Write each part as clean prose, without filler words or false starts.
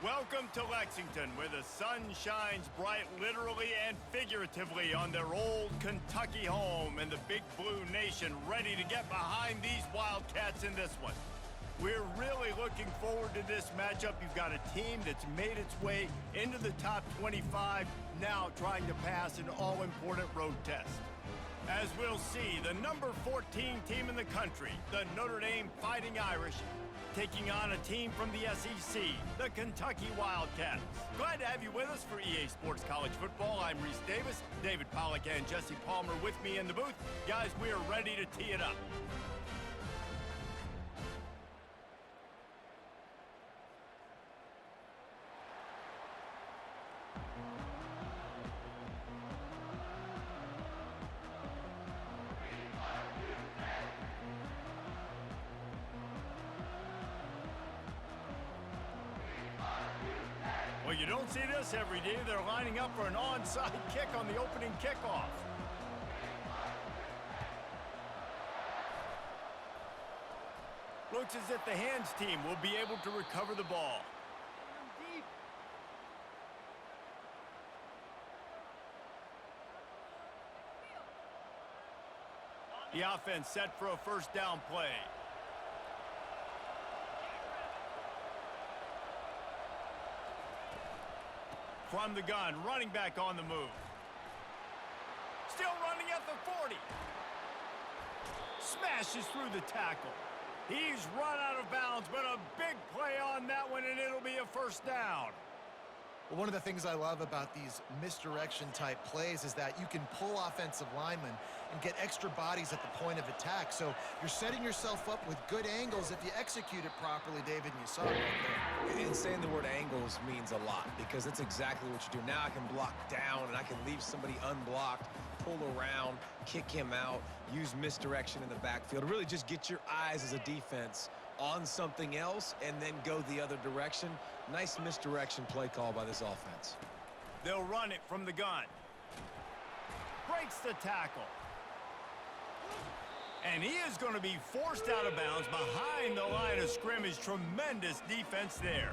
Welcome to Lexington, where the sun shines bright literally and figuratively on their old Kentucky home, and the Big Blue Nation ready to get behind these Wildcats in this one. We're really looking forward to this matchup. You've got a team that's made its way into the top 25, now trying to pass an all-important road test. As we'll see, the number 14 team in the country, the Notre Dame Fighting Irish, taking on a team from the SEC, the Kentucky Wildcats. Glad to have you with us for EA Sports College Football. I'm Reese Davis, David Pollack and Jesse Palmer with me in the booth. Guys, we are ready to tee it up. Well, you don't see this every day. They're lining up for an onside kick on the opening kickoff. Looks as if the hands team will be able to recover the ball. The offense set for a first down play. From the gun, running back on the move. Still running at the 40. Smashes through the tackle. He's run out of bounds, but a big play on that one, and it'll be a first down. Well, one of the things I love about these misdirection-type plays is that you can pull offensive linemen and get extra bodies at the point of attack. So you're setting yourself up with good angles if you execute it properly, David, and you saw it right there. And saying the word angles means a lot because that's exactly what you do. Now I can block down, and I can leave somebody unblocked, pull around, kick him out, use misdirection in the backfield. Really just get your eyes as a defense on something else and then go the other direction. Nice misdirection play call by this offense. They'll run it from the gun. Breaks the tackle. And he is going to be forced out of bounds behind the line of scrimmage. Tremendous defense there.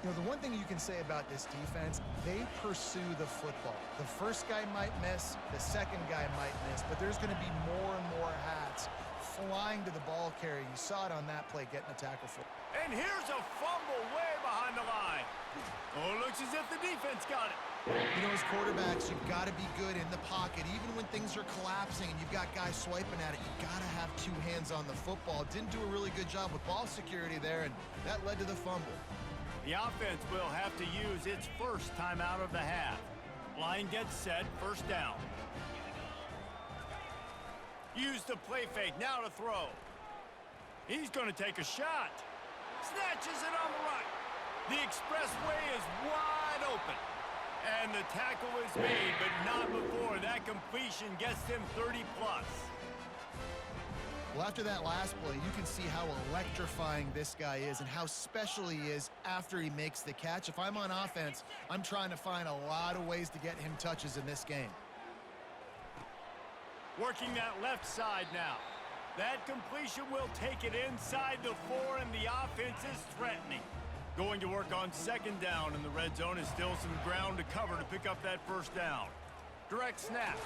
You know, the one thing you can say about this defense, they pursue the football. The first guy might miss, the second guy might miss, but there's going to be more and more hats flying to the ball carrier. You saw it on that play, getting a tackle for. And here's a fumble way behind the line. Oh, looks as if the defense got it. You know, as quarterbacks, you've got to be good in the pocket. Even when things are collapsing and you've got guys swiping at it, you've got to have two hands on the football. Didn't do a really good job with ball security there, and that led to the fumble. The offense will have to use its first timeout of the half. Line gets set, first down. Use the play fake, now to throw. He's going to take a shot. Snatches it on the right. The expressway is wide open. And the tackle is made, but not before that completion gets him 30-plus. Well, after that last play, you can see how electrifying this guy is and how special he is after he makes the catch. If I'm on offense, I'm trying to find a lot of ways to get him touches in this game. Working that left side now. That completion will take it inside the 4, and the offense is threatening. Going to work on second down, and the red zone is still some ground to cover to pick up that first down. Direct snap.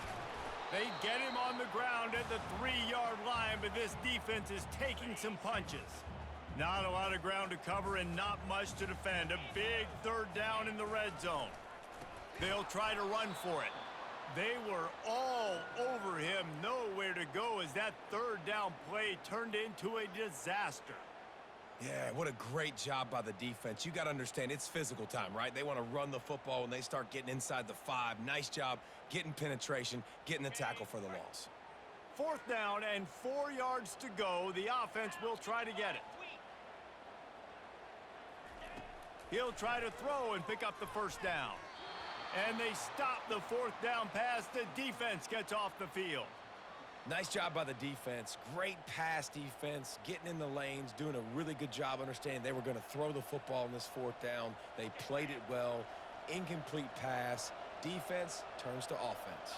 They get him on the ground at the 3-yard line, but this defense is taking some punches. Not a lot of ground to cover and not much to defend. A big third down in the red zone. They'll try to run for it. They were all over him, nowhere to go as that third down play turned into a disaster. Yeah, what a great job by the defense. You got to understand, it's physical time, right? They want to run the football when they start getting inside the 5. Nice job getting penetration, getting the tackle for the loss. Fourth down and 4 yards to go. The offense will try to get it. He'll try to throw and pick up the first down. And they stop the fourth down pass. The defense gets off the field. Nice job by the defense. Great pass defense, getting in the lanes, doing a really good job understanding they were going to throw the football in this fourth down. They played it well. Incomplete pass. Defense turns to offense.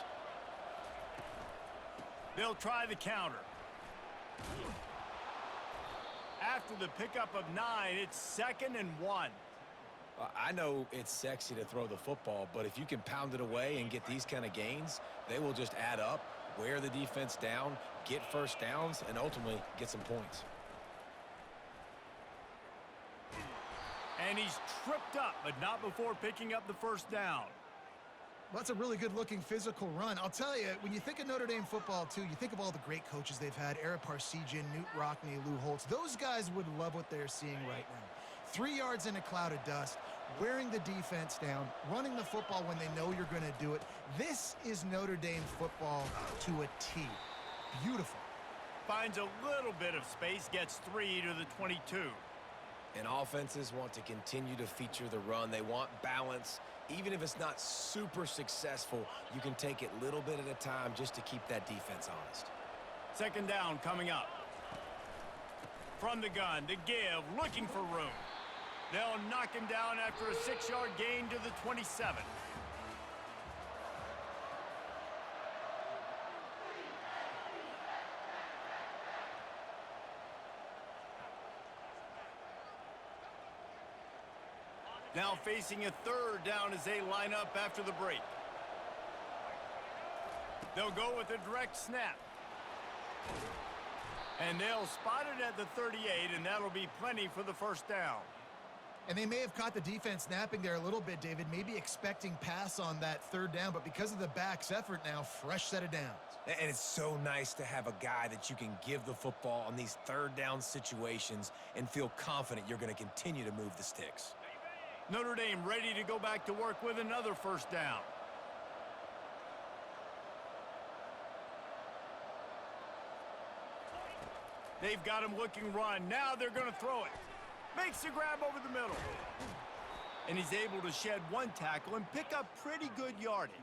They'll try the counter. After the pickup of 9, it's 2nd and 1. I know it's sexy to throw the football, but if you can pound it away and get these kind of gains, they will just add up, wear the defense down, get first downs, and ultimately get some points. And he's tripped up, but not before picking up the first down. Well, that's a really good-looking physical run. I'll tell you, when you think of Notre Dame football, too, you think of all the great coaches they've had, Ara Parseghian, Newt Rockne, Lou Holtz. Those guys would love what they're seeing right now. 3 yards in a cloud of dust, wearing the defense down, running the football when they know you're going to do it. This is Notre Dame football to a T. Beautiful. Finds a little bit of space, gets 3 to the 22. And offenses want to continue to feature the run. They want balance. Even if it's not super successful, you can take it little bit at a time just to keep that defense honest. Second down coming up. From the gun, to give, looking for room. They'll knock him down after a 6-yard gain to the 27. Now facing a third down as they line up after the break. They'll go with a direct snap. And they'll spot it at the 38, and that'll be plenty for the first down. And they may have caught the defense snapping there a little bit, David, maybe expecting pass on that third down, but because of the back's effort now, fresh set of downs. And it's so nice to have a guy that you can give the football on these third down situations and feel confident you're going to continue to move the sticks. Notre Dame ready to go back to work with another first down. They've got him looking run. Now they're going to throw it. Makes the grab over the middle. And he's able to shed one tackle and pick up pretty good yardage.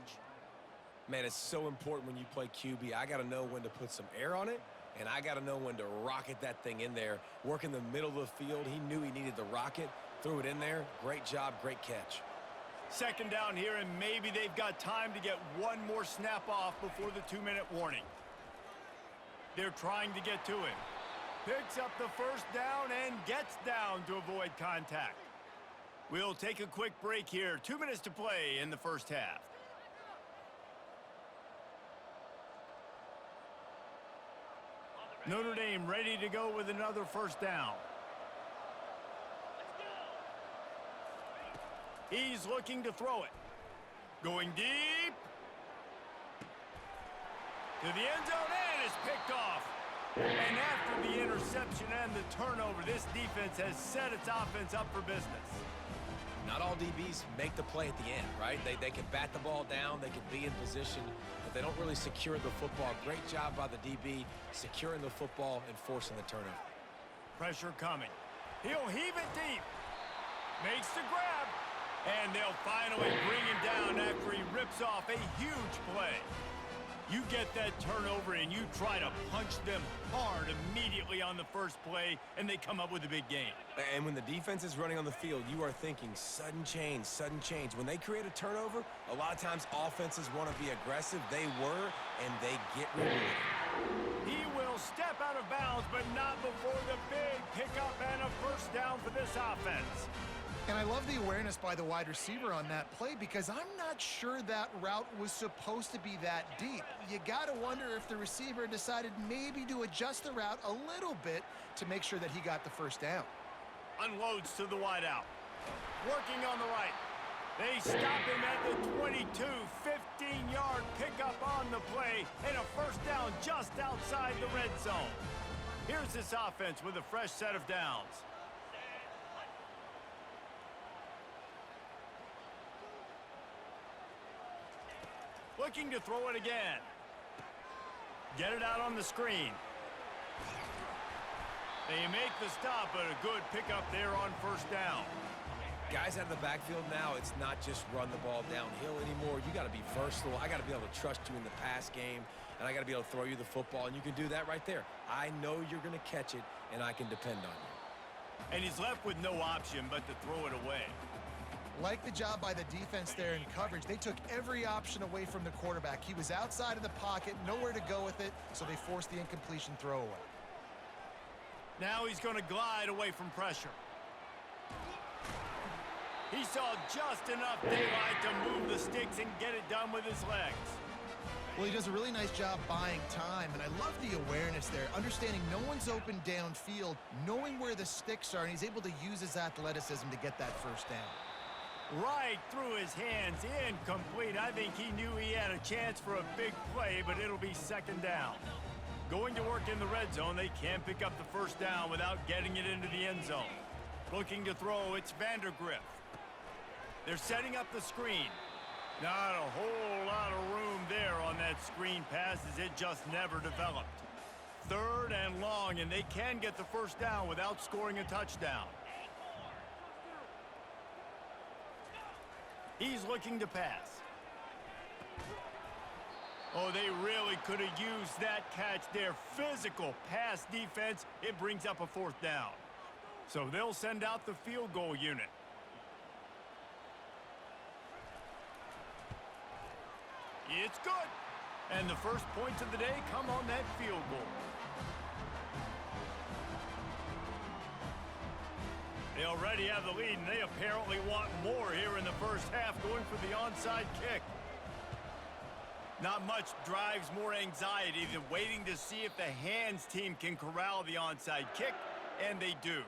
Man, it's so important when you play QB. I got to know when to put some air on it, and I got to know when to rocket that thing in there. Work in the middle of the field. He knew he needed the rocket. Threw it in there. Great job, great catch. Second down here, and maybe they've got time to get one more snap off before the 2-minute warning. They're trying to get to him. Picks up the first down and gets down to avoid contact. We'll take a quick break here. 2 minutes to play in the first half. Notre Dame ready to go with another first down. He's looking to throw it. Going deep. To the end zone, and it's picked off. And after the interception and the turnover, this defense has set its offense up for business. Not all DBs make the play at the end, right? They can bat the ball down, they can be in position, but they don't really secure the football. Great job by the DB securing the football and forcing the turnover. Pressure coming. He'll heave it deep. Makes the grab. And they'll finally bring him down after he rips off a huge play. You get that turnover and you try to punch them hard immediately on the first play, and they come up with a big gain. And when the defense is running on the field, you are thinking sudden change, sudden change. When they create a turnover, a lot of times offenses want to be aggressive. They were, and they get rewarded. He will step out of bounds, but not before the big pickup and a first down for this offense. And I love the awareness by the wide receiver on that play because I'm not sure that route was supposed to be that deep. You got to wonder if the receiver decided maybe to adjust the route a little bit to make sure that he got the first down. Unloads to the wideout. Working on the right. They stop him at the 22, 15-yard pickup on the play, and a first down just outside the red zone. Here's this offense with a fresh set of downs. Looking to throw it again. Get it out on the screen. They make the stop, but a good pickup there on first down. Guys out of the backfield now, it's not just run the ball downhill anymore. You got to be versatile. I got to be able to trust you in the pass game, and I got to be able to throw you the football, and you can do that right there. I know you're going to catch it, and I can depend on you. And he's left with no option but to throw it away. Like the job by the defense there in coverage. They took every option away from the quarterback. He was outside of the pocket, nowhere to go with it, so they forced the incompletion throwaway. Now he's going to glide away from pressure. He saw just enough daylight to move the sticks and get it done with his legs. Well, he does a really nice job buying time, and I love the awareness there, understanding no one's open downfield, knowing where the sticks are, and he's able to use his athleticism to get that first down. Right through his hands, incomplete. I think he knew he had a chance for a big play, but it'll be second down. Going to work in the red zone, they can't pick up the first down without getting it into the end zone. Looking to throw, it's Vandergrift. They're setting up the screen. Not a whole lot of room there on that screen pass as it just never developed. Third and long, and they can get the first down without scoring a touchdown. He's looking to pass. Oh, they really could have used that catch there. Physical pass defense. It brings up a fourth down. So they'll send out the field goal unit. It's good. And the first points of the day come on that field goal. They already have the lead, and they apparently want more here in the first half, going for the onside kick. Not much drives more anxiety than waiting to see if the hands team can corral the onside kick, and they do.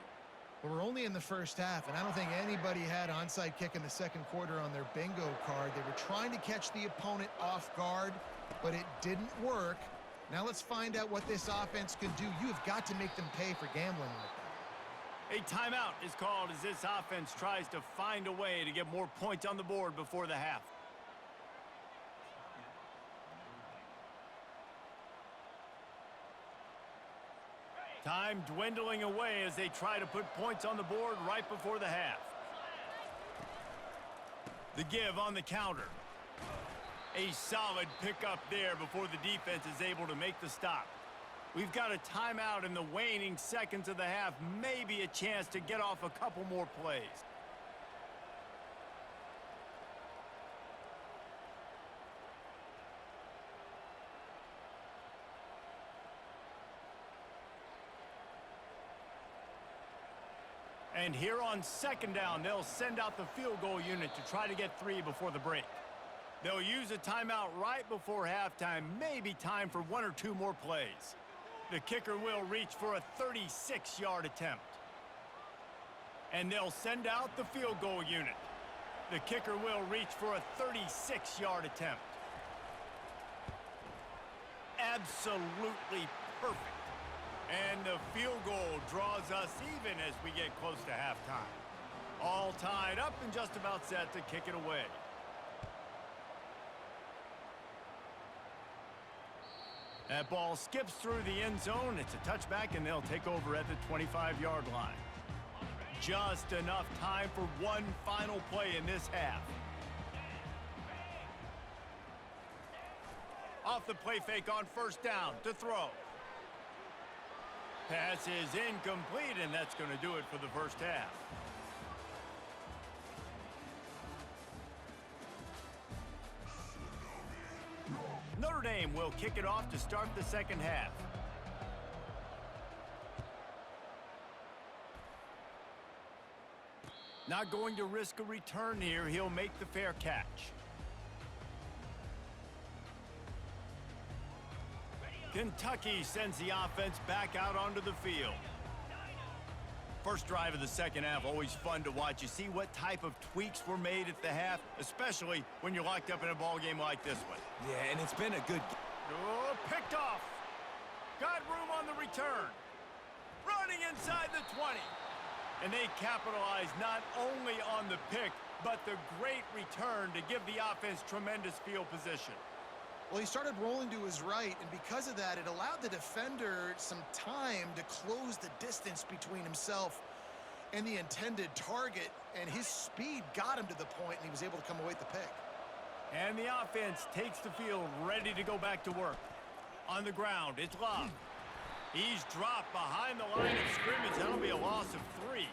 Well, we're only in the first half, and I don't think anybody had onside kick in the second quarter on their bingo card. They were trying to catch the opponent off guard, but it didn't work. Now let's find out what this offense can do. You have got to make them pay for gambling like that. A timeout is called as this offense tries to find a way to get more points on the board before the half. Time dwindling away as they try to put points on the board right before the half. The give on the counter. A solid pickup there before the defense is able to make the stop. We've got a timeout in the waning seconds of the half. Maybe a chance to get off a couple more plays. And here on second down, they'll send out the field goal unit to try to get 3 before the break. They'll use a timeout right before halftime, maybe time for 1 or 2 more plays. The kicker will reach for a 36-yard attempt. And they'll send out the field goal unit. The kicker will reach for a 36-yard attempt. Absolutely perfect. And the field goal draws us even as we get close to halftime. All tied up and just about set to kick it away. That ball skips through the end zone. It's a touchback, and they'll take over at the 25-yard line. Just enough time for one final play in this half. Off the play fake on first down to throw. Pass is incomplete, and that's going to do it for the first half. Notre Dame will kick it off to start the second half. Not going to risk a return here. He'll make the fair catch. Kentucky sends the offense back out onto the field. First drive of the second half, always fun to watch. You see what type of tweaks were made at the half, especially when you're locked up in a ball game like this one. Yeah, and it's been a good... Oh, picked off. Got room on the return. Running inside the 20. And they capitalize not only on the pick, but the great return to give the offense tremendous field position. Well, he started rolling to his right, and because of that, it allowed the defender some time to close the distance between himself and the intended target, and his speed got him to the point, and he was able to come away with the pick. And the offense takes the field, ready to go back to work. On the ground, it's Love. He's dropped behind the line of scrimmage. That'll be a loss of 3.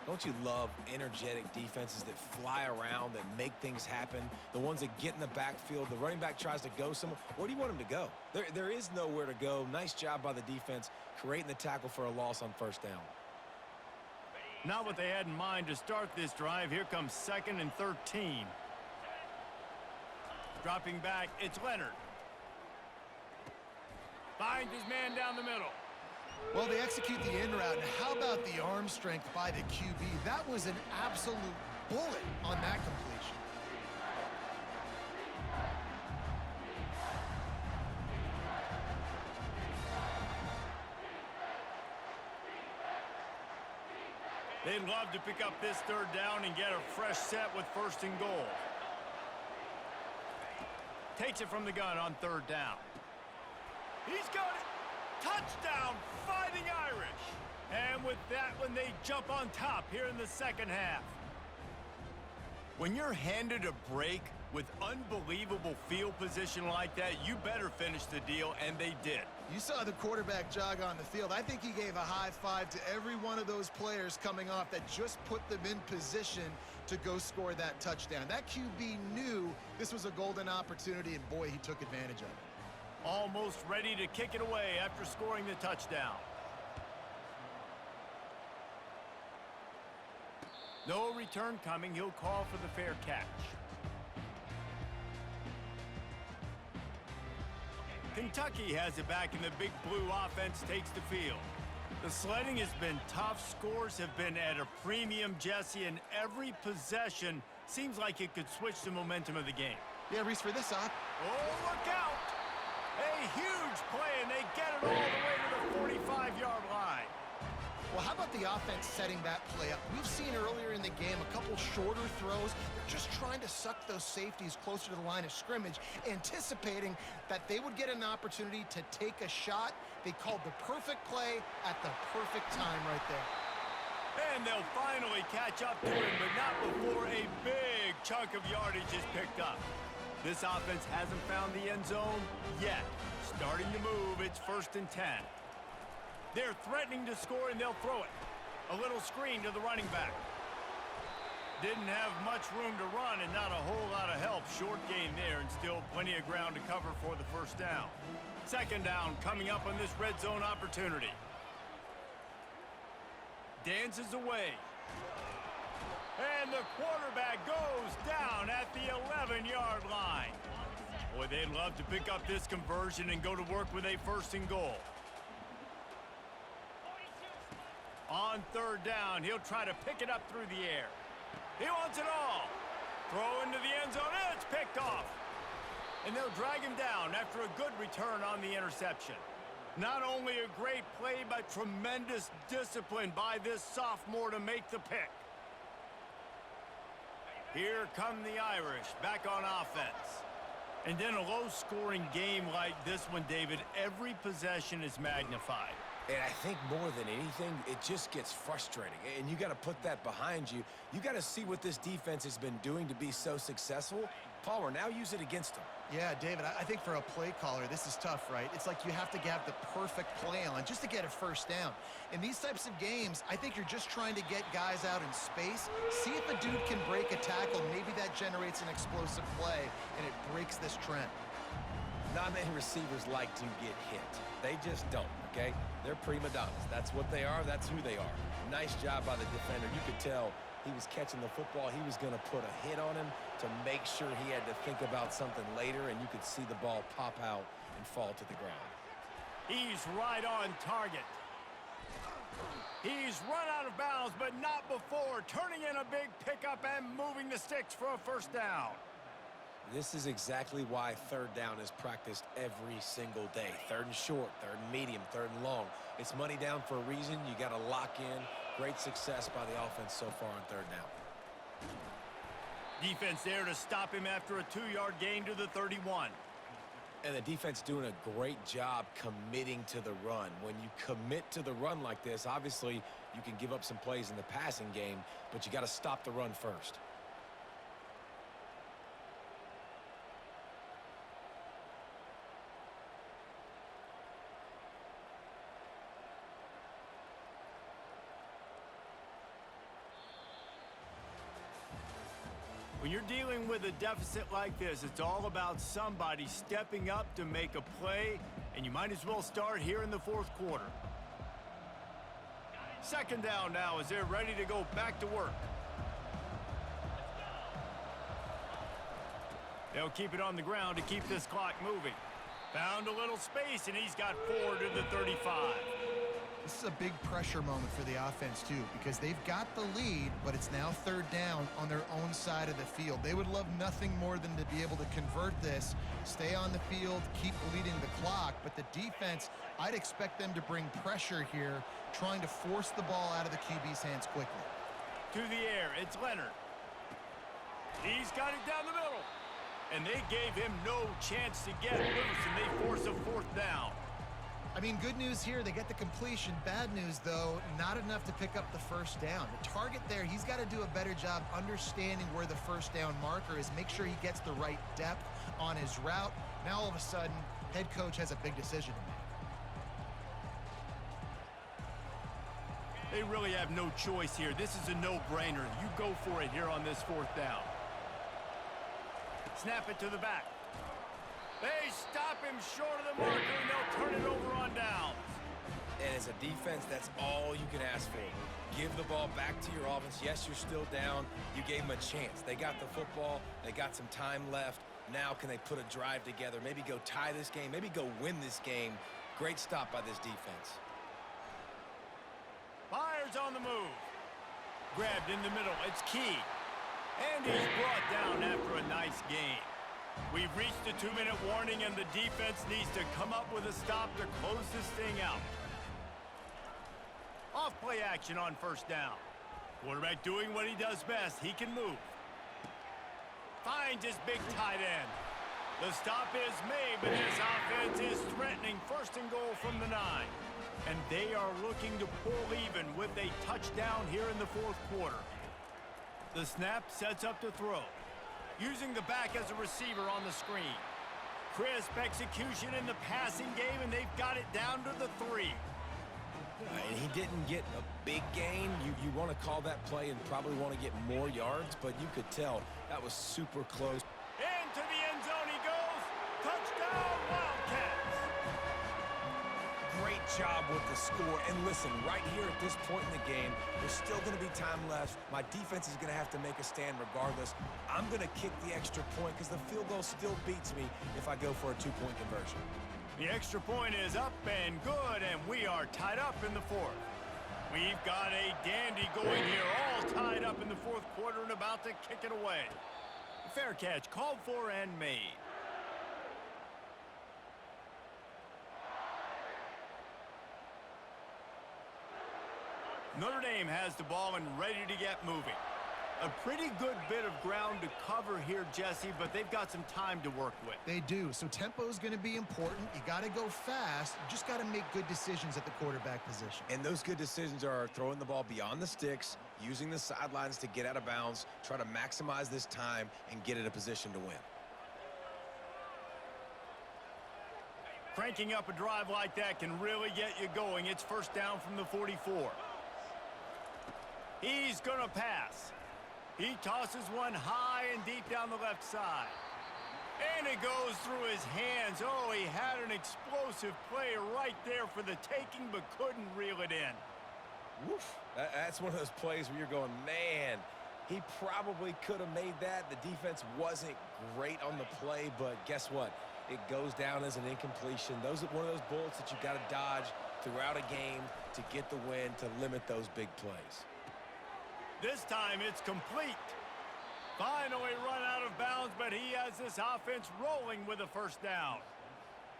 Don't you love energetic defenses that fly around, that make things happen? The ones that get in the backfield, the running back tries to go somewhere. Where do you want him to go? There is nowhere to go. Nice job by the defense creating the tackle for a loss on first down. Not what they had in mind to start this drive. Here comes 2nd and 13. Dropping back, it's Leonard. Finds his man down the middle. Well, they execute the in route. And how about the arm strength by the QB? That was an absolute bullet on that completion. They'd love to pick up this 3rd down and get a fresh set with 1st and goal. Takes it from the gun on 3rd down. He's got it. Touchdown, Fighting Irish. And with that one, they jump on top here in the 2nd half. When you're handed a break with unbelievable field position like that, you better finish the deal, and they did. You saw the quarterback jog on the field. I think he gave a high five to every one of those players coming off that just put them in position to go score that touchdown. That QB knew this was a golden opportunity, and boy, he took advantage of it. Almost ready to kick it away after scoring the touchdown. No return coming. He'll call for the fair catch. Kentucky has it back, and the Big Blue offense takes the field. The sledding has been tough. Scores have been at a premium, Jesse, and every possession seems like it could switch the momentum of the game. Yeah, Reese, for this op. Oh, look out! A huge play, and they get it all the way to the 45-yard line. Well, how about the offense setting that play up? We've seen earlier in the game a couple shorter throws. They're just trying to suck those safeties closer to the line of scrimmage, anticipating that they would get an opportunity to take a shot. They called the perfect play at the perfect time right there. And they'll finally catch up to him, but not before a big chunk of yardage is picked up. This offense hasn't found the end zone yet. Starting to move, it's 1st and 10. They're threatening to score, and they'll throw it. A little screen to the running back. Didn't have much room to run and not a whole lot of help. Short gain there, and still plenty of ground to cover for the 1st down. 2nd down coming up on this red zone opportunity. Dances away. And the quarterback goes down at the 11-yard line. Boy, they'd love to pick up this conversion and go to work with a 1st and goal. On 3rd down, he'll try to pick it up through the air. He wants it all. Throw into the end zone, and it's picked off. And they'll drag him down after a good return on the interception. Not only a great play, but tremendous discipline by this sophomore to make the pick. Here come the Irish back on offense. And in a low-scoring game like this one, David, every possession is magnified. And I think more than anything, it just gets frustrating. And you got to put that behind you. You got to see what this defense has been doing to be so successful. Palmer, now use it against them. Yeah, David, I think for a play caller, this is tough, right? It's like you have to have the perfect play on just to get a 1st down. In these types of games, I think you're just trying to get guys out in space, see if a dude can break a tackle. Maybe that generates an explosive play, and it breaks this trend. Not many receivers like to get hit. They just don't, okay? They're prima donnas. That's what they are. That's who they are. Nice job by the defender. You could tell he was catching the football. He was going to put a hit on him to make sure he had to think about something later, and you could see the ball pop out and fall to the ground. He's right on target. He's run out of bounds, but not before turning in a big pickup and moving the sticks for a 1st down. This is exactly why 3rd down is practiced every single day. 3rd and short, 3rd and medium, 3rd and long. It's money down for a reason. You got to lock in. Great success by the offense so far on 3rd down. Defense there to stop him after a 2-yard gain to the 31. And the defense doing a great job committing to the run. When you commit to the run like this, obviously you can give up some plays in the passing game, but you got to stop the run first. When you're dealing with a deficit like this, it's all about somebody stepping up to make a play, and you might as well start here in the 4th quarter. Second down now as they're ready to go back to work. They'll keep it on the ground to keep this clock moving. Found a little space, and he's got 4 to the 35. This is a big pressure moment for the offense, too, because they've got the lead, but it's now third down on their own side of the field. They would love nothing more than to be able to convert this, stay on the field, keep leading the clock, but the defense, I'd expect them to bring pressure here, trying to force the ball out of the QB's hands quickly. To the air, it's Leonard. He's got it down the middle. And they gave him no chance to get loose, and they force a fourth down. I mean, good news here, they get the completion. Bad news, though, not enough to pick up the first down. The target there, he's got to do a better job understanding where the first down marker is, make sure he gets the right depth on his route. Now, all of a sudden, head coach has a big decision to make. They really have no choice here. This is a no-brainer. You go for it here on this fourth down. Snap it to the back. They stop him short of the marker, and they'll turn it over on downs. And as a defense, that's all you can ask for. Give the ball back to your offense. Yes, you're still down. You gave them a chance. They got the football. They got some time left. Now can they put a drive together? Maybe go tie this game. Maybe go win this game. Great stop by this defense. Fires on the move. Grabbed in the middle. It's Key. And he's brought down after a nice game. We've reached the 2-minute warning, and the defense needs to come up with a stop to close this thing out. Off-play action on first down. Quarterback doing what he does best. He can move. Finds his big tight end. The stop is made, but this offense is threatening first and goal from the 9. And they are looking to pull even with a touchdown here in the fourth quarter. The snap sets up to throw. Using the back as a receiver on the screen. Crisp execution in the passing game, and they've got it down to the 3. And he didn't get a big gain. You want to call that play and probably want to get more yards, but you could tell that was super close. Into the end zone he goes. Touchdown, Wildcats. Great job with the score. And listen, right here at this point in the game, there's still going to be time left. My defense is going to have to make a stand regardless. I'm going to kick the extra point because the field goal still beats me if I go for a 2-point conversion. The extra point is up and good, and we are tied up in the fourth. We've got a dandy going here, all tied up in the fourth quarter and about to kick it away. Fair catch, called for and made. Notre Dame has the ball and ready to get moving. A pretty good bit of ground to cover here, Jesse, but they've got some time to work with. They do, so tempo is going to be important. You got to go fast. You just got to make good decisions at the quarterback position. And those good decisions are throwing the ball beyond the sticks, using the sidelines to get out of bounds, try to maximize this time, and get in a position to win. Cranking up a drive like that can really get you going. It's first down from the 44. He's going to pass. He tosses one high and deep down the left side. And it goes through his hands. Oh, he had an explosive play right there for the taking, but couldn't reel it in. Woof. That's one of those plays where you're going, man, he probably could have made that. The defense wasn't great on the play, but guess what? It goes down as an incompletion. Those are one of those bullets that you got to dodge throughout a game to get the win, to limit those big plays. This time it's complete. Finally run out of bounds, but he has this offense rolling with a first down.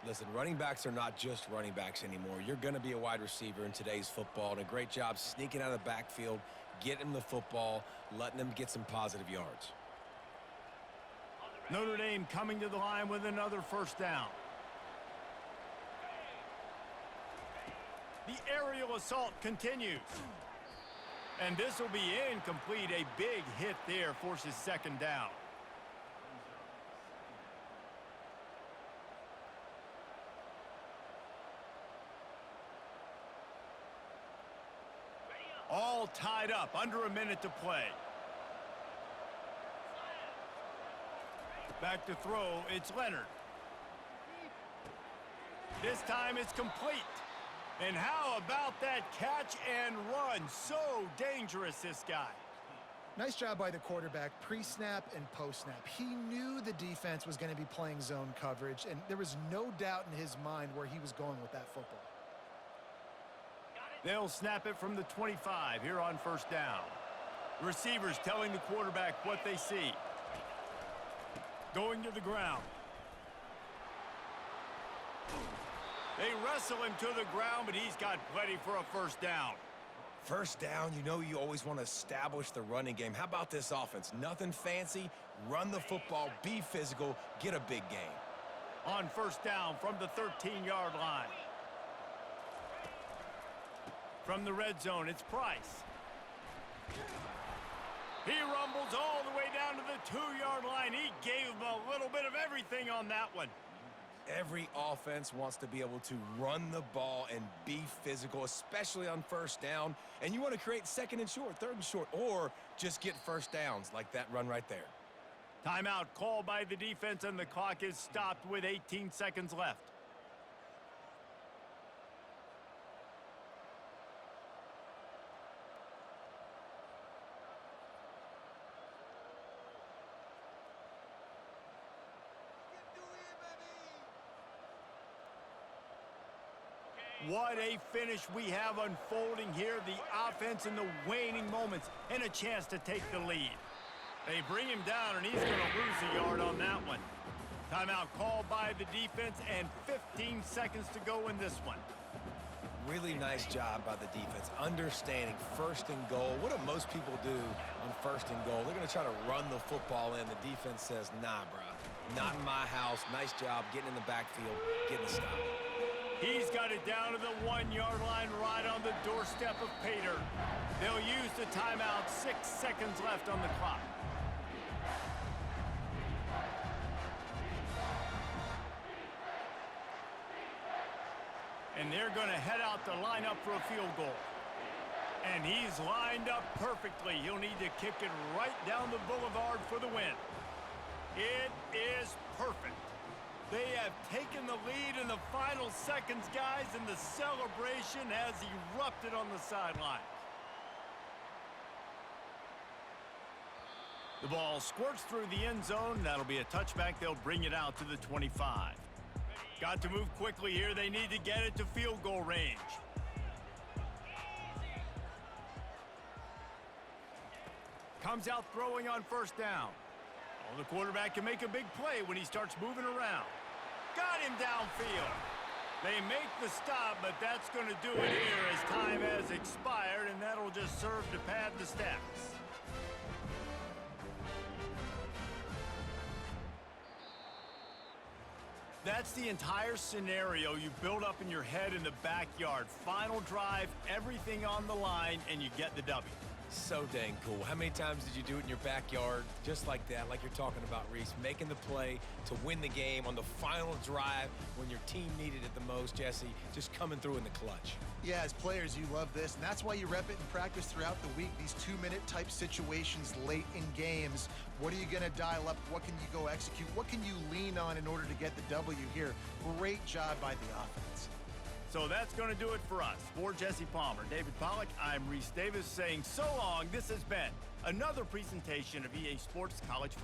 Listen, running backs are not just running backs anymore. You're going to be a wide receiver in today's football, and a great job sneaking out of the backfield, getting him the football, letting him get some positive yards. Notre Dame coming to the line with another first down. The aerial assault continues. And this will be incomplete. A big hit there forces second down. All tied up, under a minute to play. Back to throw, it's Leonard. This time it's complete. And how about that catch and run? So dangerous, this guy. Nice job by the quarterback, pre-snap and post-snap. He knew the defense was going to be playing zone coverage, and there was no doubt in his mind where he was going with that football. They'll snap it from the 25 here on first down. Receivers telling the quarterback what they see. Going to the ground. They wrestle him to the ground, but he's got plenty for a first down. First down, you know you always want to establish the running game. How about this offense? Nothing fancy. Run the football, be physical, get a big gain. On first down from the 13-yard line. From the red zone, it's Price. He rumbles all the way down to the 2-yard line. He gave him a little bit of everything on that one. Every offense wants to be able to run the ball and be physical, especially on first down. And you want to create second and short, third and short, or just get first downs like that run right there. Timeout called by the defense, and the clock is stopped with 18 seconds left. What a finish we have unfolding here. The offense in the waning moments and a chance to take the lead. They bring him down, and he's going to lose a yard on that one. Timeout called by the defense, and 15 seconds to go in this one. Really nice job by the defense, understanding first and goal. What do most people do on first and goal? They're going to try to run the football in. The defense says, nah, bro, not in my house. Nice job getting in the backfield, getting the stop. He's got it down to the 1-yard line right on the doorstep of Pater. They'll use the timeout. 6 seconds left on the clock. And they're going to head out to line up for a field goal. And he's lined up perfectly. He'll need to kick it right down the boulevard for the win. It is perfect. They have taken the lead in the final seconds, guys, and the celebration has erupted on the sideline. The ball squirts through the end zone. That'll be a touchback. They'll bring it out to the 25. Got to move quickly here. They need to get it to field goal range. Comes out throwing on first down. Well, the quarterback can make a big play when he starts moving around. Got him downfield. They make the stop, but that's going to do it here as time has expired, and that'll just serve to pad the stats. That's the entire scenario you build up in your head in the backyard. Final drive, everything on the line, and you get the W. So dang cool. How many times did you do it in your backyard just like that, like you're talking about, Reese, making the play to win the game on the final drive when your team needed it the most, Jesse, just coming through in the clutch. Yeah, as players, you love this, and that's why you rep it in practice throughout the week, these 2-minute type situations late in games. What are you going to dial up? What can you go execute? What can you lean on in order to get the W here? Great job by the offense. So that's going to do it for us. For Jesse Palmer, David Pollack, I'm Reese Davis saying so long. This has been another presentation of EA Sports College Football.